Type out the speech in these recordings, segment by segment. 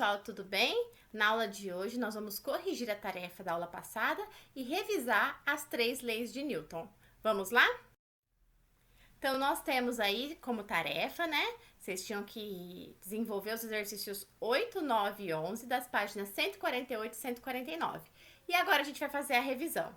pessoal, tudo bem? Na aula de hoje nós vamos corrigir a tarefa da aula passada e revisar as 3 leis de Newton. Vamos lá? Então nós temos aí como tarefa, né? Vocês tinham que desenvolver os exercícios 8, 9 e 11 das páginas 148 e 149. E agora a gente vai fazer a revisão.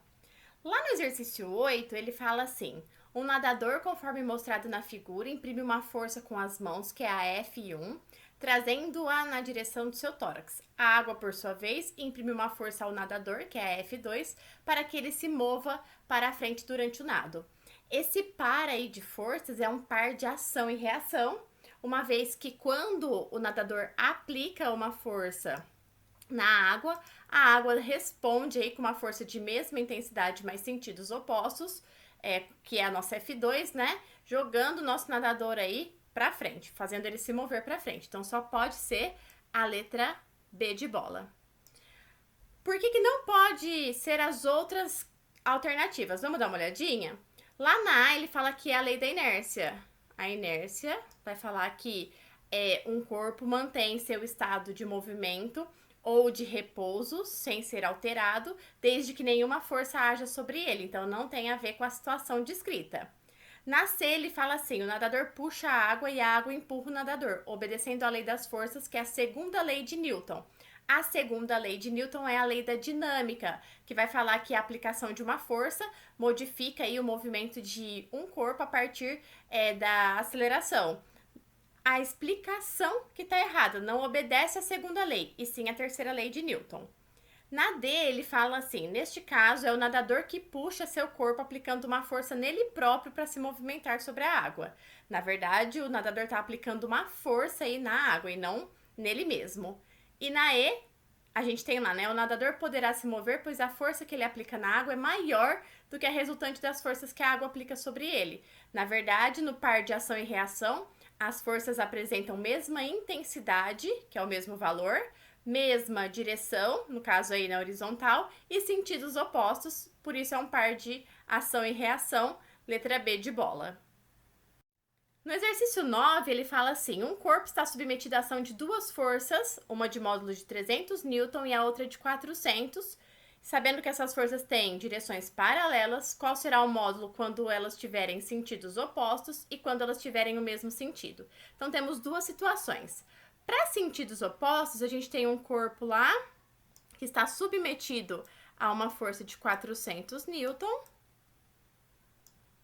Lá no exercício 8, ele fala assim: um nadador, conforme mostrado na figura, imprime uma força com as mãos, que é a F1, trazendo-a na direção do seu tórax. A água, por sua vez, imprime uma força ao nadador, que é a F2, para que ele se mova para a frente durante o nado. Esse par aí de forças é um par de ação e reação, uma vez que quando o nadador aplica uma força na água, a água responde aí com uma força de mesma intensidade, mas sentidos opostos, que é a nossa F2, né? Jogando o nosso nadador aí para frente, fazendo ele se mover para frente. Então, só pode ser a letra B de bola. Por que não pode ser as outras alternativas? Vamos dar uma olhadinha? Lá na A, ele fala que é a lei da inércia. A inércia vai falar que um corpo mantém seu estado de movimento ou de repouso, sem ser alterado, desde que nenhuma força haja sobre ele. Então, não tem a ver com a situação descrita. Na C, ele fala assim: o nadador puxa a água e a água empurra o nadador, obedecendo à lei das forças, que é a segunda lei de Newton. A segunda lei de Newton é a lei da dinâmica, que vai falar que a aplicação de uma força modifica aí o movimento de um corpo a partir da aceleração. A explicação que está errada, não obedece à segunda lei, e sim à terceira lei de Newton. Na D, ele fala assim: neste caso, é o nadador que puxa seu corpo aplicando uma força nele próprio para se movimentar sobre a água. Na verdade, o nadador está aplicando uma força aí na água e não nele mesmo. E na E, a gente tem lá, né? O nadador poderá se mover, pois a força que ele aplica na água é maior do que a resultante das forças que a água aplica sobre ele. Na verdade, no par de ação e reação, as forças apresentam mesma intensidade, que é o mesmo valor, mesma direção, no caso aí na horizontal, e sentidos opostos, por isso é um par de ação e reação, letra B de bola. No exercício 9, ele fala assim: um corpo está submetido à ação de duas forças, uma de módulo de 300 Newton e a outra de 400. Sabendo que essas forças têm direções paralelas, qual será o módulo quando elas tiverem sentidos opostos e quando elas tiverem o mesmo sentido? Então, temos duas situações. Para sentidos opostos, a gente tem um corpo lá que está submetido a uma força de 400 Newton.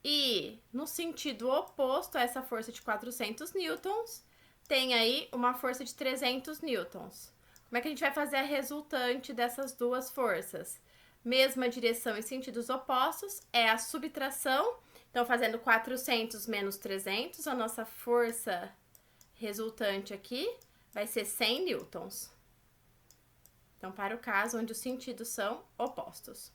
E no sentido oposto a essa força de 400 newtons, tem aí uma força de 300 newtons. Como é que a gente vai fazer a resultante dessas duas forças? Mesma direção e sentidos opostos, é a subtração. Então, fazendo 400 menos 300, a nossa força resultante aqui vai ser 100 newtons. Então, para o caso onde os sentidos são opostos.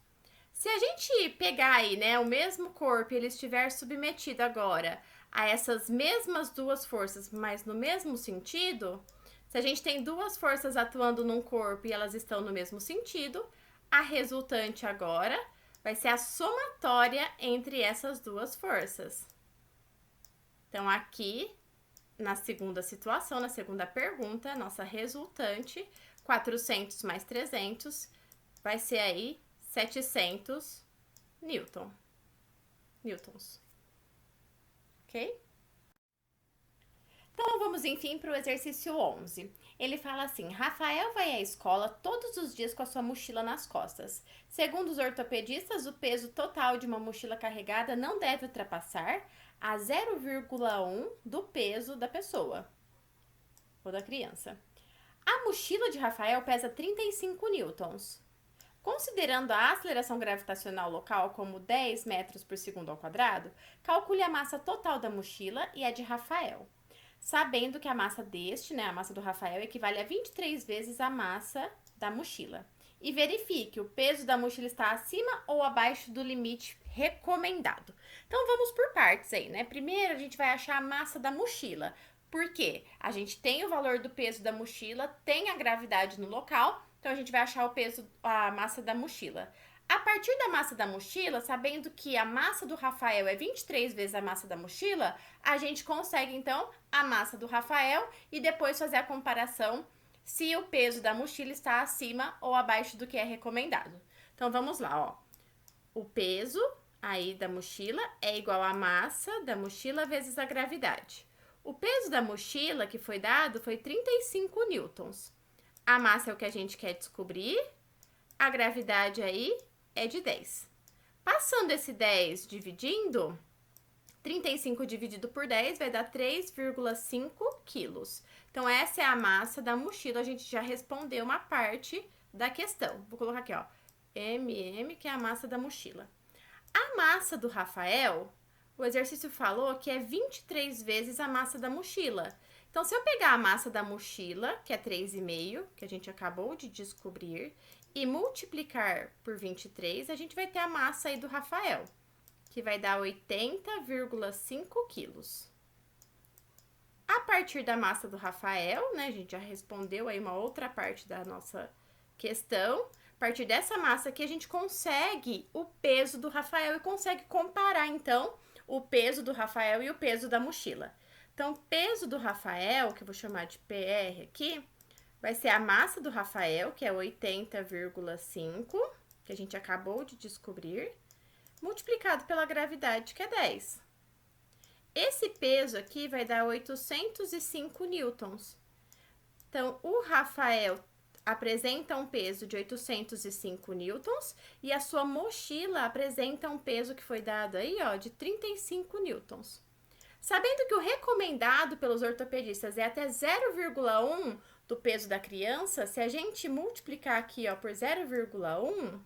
Se a gente pegar aí, né, o mesmo corpo e ele estiver submetido agora a essas mesmas duas forças, mas no mesmo sentido, se a gente tem duas forças atuando num corpo e elas estão no mesmo sentido, a resultante agora vai ser a somatória entre essas duas forças. Então, aqui, na segunda situação, na segunda pergunta, nossa resultante, 400 mais 300, vai ser aí 700 newtons. Ok? Então, vamos, enfim, para o exercício 11. Ele fala assim: Rafael vai à escola todos os dias com a sua mochila nas costas. Segundo os ortopedistas, o peso total de uma mochila carregada não deve ultrapassar a 0,1 do peso da pessoa ou da criança. A mochila de Rafael pesa 35 newtons. Considerando a aceleração gravitacional local como 10 metros por segundo ao quadrado, calcule a massa total da mochila e a de Rafael, sabendo que a massa deste, né, a massa do Rafael, equivale a 23 vezes a massa da mochila. E verifique, o peso da mochila está acima ou abaixo do limite recomendado. Então, vamos por partes aí, né? Primeiro, a gente vai achar a massa da mochila. Por quê? A gente tem o valor do peso da mochila, tem a gravidade no local, então, a gente vai achar o peso, a massa da mochila. A partir da massa da mochila, sabendo que a massa do Rafael é 23 vezes a massa da mochila, a gente consegue, então, a massa do Rafael e depois fazer a comparação se o peso da mochila está acima ou abaixo do que é recomendado. Então, vamos lá, ó. O peso aí da mochila é igual à massa da mochila vezes a gravidade. O peso da mochila que foi dado foi 35 newtons. A massa é o que a gente quer descobrir, a gravidade aí é de 10. Passando esse 10 dividindo, 35 dividido por 10 vai dar 3,5 quilos. Então, essa é a massa da mochila. A gente já respondeu uma parte da questão. Vou colocar aqui, ó, que é a massa da mochila. A massa do Rafael, o exercício falou que é 23 vezes a massa da mochila. Então, se eu pegar a massa da mochila, que é 3,5, que a gente acabou de descobrir, e multiplicar por 23, a gente vai ter a massa aí do Rafael, que vai dar 80,5 quilos. A partir da massa do Rafael, né, a gente já respondeu aí uma outra parte da nossa questão. A partir dessa massa aqui, a gente consegue o peso do Rafael e consegue comparar, então, o peso do Rafael e o peso da mochila. Então, o peso do Rafael, que eu vou chamar de PR aqui, vai ser a massa do Rafael, que é 80,5, que a gente acabou de descobrir, multiplicado pela gravidade, que é 10. Esse peso aqui vai dar 805 newtons. Então, o Rafael apresenta um peso de 805 newtons e a sua mochila apresenta um peso que foi dado aí, ó, de 35 newtons. Sabendo que o recomendado pelos ortopedistas é até 0,1 do peso da criança, se a gente multiplicar aqui, ó, por 0,1,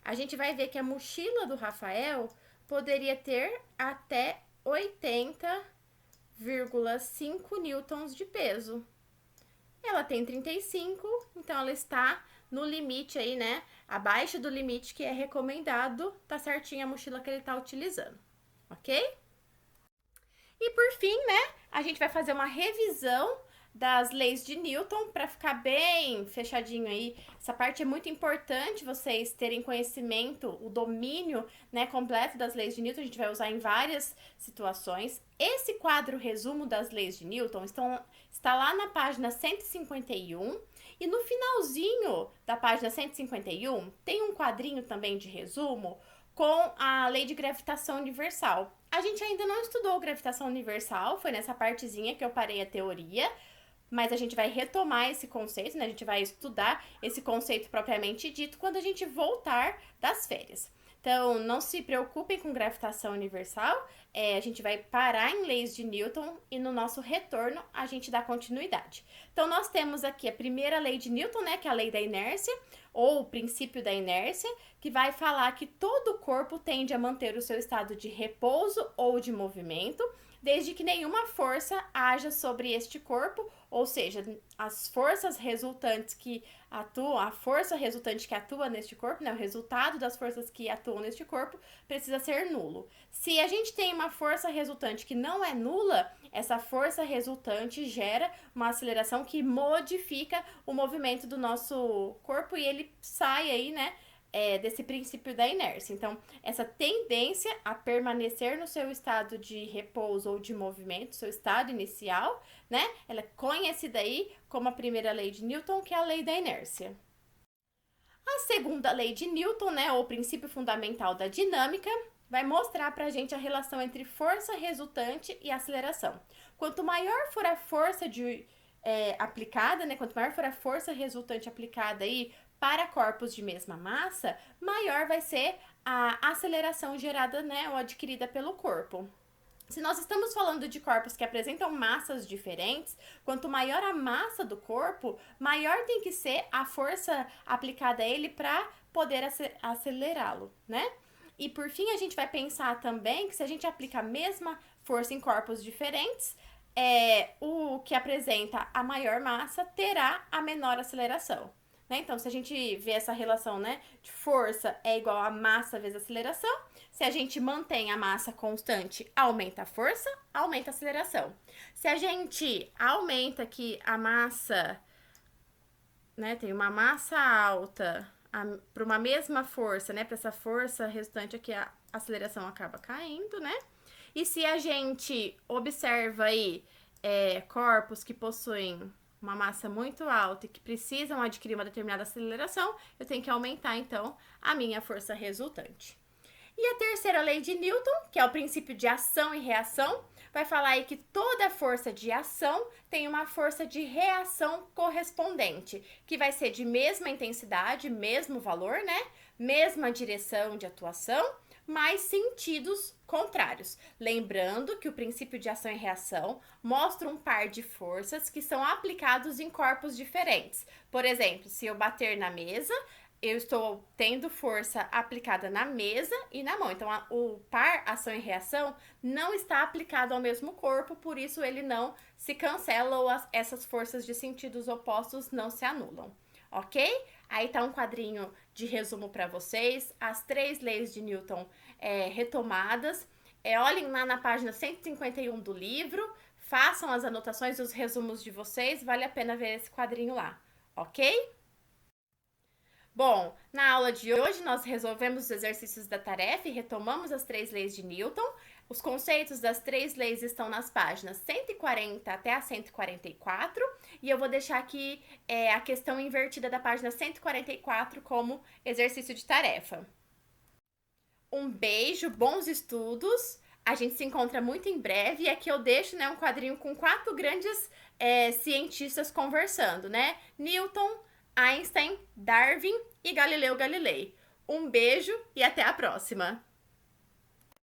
a gente vai ver que a mochila do Rafael poderia ter até 80,5 newtons de peso. Ela tem 35, então ela está no limite aí, né? Abaixo do limite que é recomendado, tá certinho a mochila que ele tá utilizando, ok? E por fim, né, a gente vai fazer uma revisão das leis de Newton para ficar bem fechadinho aí. Essa parte é muito importante vocês terem conhecimento, o domínio, né, completo das leis de Newton. A gente vai usar em várias situações. Esse quadro resumo das leis de Newton está lá na página 151 e no finalzinho da página 151 tem um quadrinho também de resumo com a lei de gravitação universal. A gente ainda não estudou gravitação universal, foi nessa partezinha que eu parei a teoria, mas a gente vai retomar esse conceito, né? A gente vai estudar esse conceito propriamente dito quando a gente voltar das férias. Então, não se preocupem com gravitação universal, a gente vai parar em leis de Newton e no nosso retorno a gente dá continuidade. Então, nós temos aqui a primeira lei de Newton, né, que é a lei da inércia, ou o princípio da inércia, que vai falar que todo corpo tende a manter o seu estado de repouso ou de movimento, desde que nenhuma força haja sobre este corpo, ou seja, as forças resultantes que atuam, a força resultante que atua neste corpo, né, o resultado das forças que atuam neste corpo precisa ser nulo. Se a gente tem uma força resultante que não é nula, essa força resultante gera uma aceleração que modifica o movimento do nosso corpo e ele sai aí, né, desse princípio da inércia. Então, essa tendência a permanecer no seu estado de repouso ou de movimento, seu estado inicial, né? Ela é conhecida aí como a primeira lei de Newton, que é a lei da inércia. A segunda lei de Newton, né, ou princípio fundamental da dinâmica, vai mostrar pra gente a relação entre força resultante e aceleração. Quanto maior for a força aplicada, né, quanto maior for a força resultante aplicada aí para corpos de mesma massa, maior vai ser a aceleração gerada, né, ou adquirida pelo corpo. Se nós estamos falando de corpos que apresentam massas diferentes, quanto maior a massa do corpo, maior tem que ser a força aplicada a ele para poder acelerá-lo, né? E por fim, a gente vai pensar também que se a gente aplica a mesma força em corpos diferentes, o que apresenta a maior massa terá a menor aceleração. Né? Então, se a gente vê essa relação, né, de força é igual a massa vezes aceleração, se a gente mantém a massa constante, aumenta a força, aumenta a aceleração. Se a gente aumenta aqui a massa, né, tem uma massa alta para uma mesma força, né, para essa força resultante aqui, a aceleração acaba caindo, né? E se a gente observa aí corpos que possuem uma massa muito alta e que precisam adquirir uma determinada aceleração, eu tenho que aumentar, então, a minha força resultante. E a terceira lei de Newton, que é o princípio de ação e reação, vai falar aí que toda força de ação tem uma força de reação correspondente, que vai ser de mesma intensidade, mesmo valor, né? Mesma direção de atuação, mas sentidos contrários. Lembrando que o princípio de ação e reação mostra um par de forças que são aplicados em corpos diferentes. Por exemplo, se eu bater na mesa, eu estou tendo força aplicada na mesa e na mão. Então, o par ação e reação não está aplicado ao mesmo corpo, por isso ele não se cancela ou essas forças de sentidos opostos não se anulam, ok? Aí tá um quadrinho de resumo para vocês, as 3 leis de Newton retomadas. Olhem lá na página 151 do livro, façam as anotações e os resumos de vocês, vale a pena ver esse quadrinho lá, ok? Bom, na aula de hoje nós resolvemos os exercícios da tarefa e retomamos as 3 leis de Newton. Os conceitos das 3 leis estão nas páginas 140 até a 144 e eu vou deixar aqui a questão invertida da página 144 como exercício de tarefa. Um beijo, bons estudos! A gente se encontra muito em breve e aqui eu deixo um quadrinho com 4 grandes cientistas conversando, né? Newton, Einstein, Darwin e Galileu Galilei. Um beijo e até a próxima!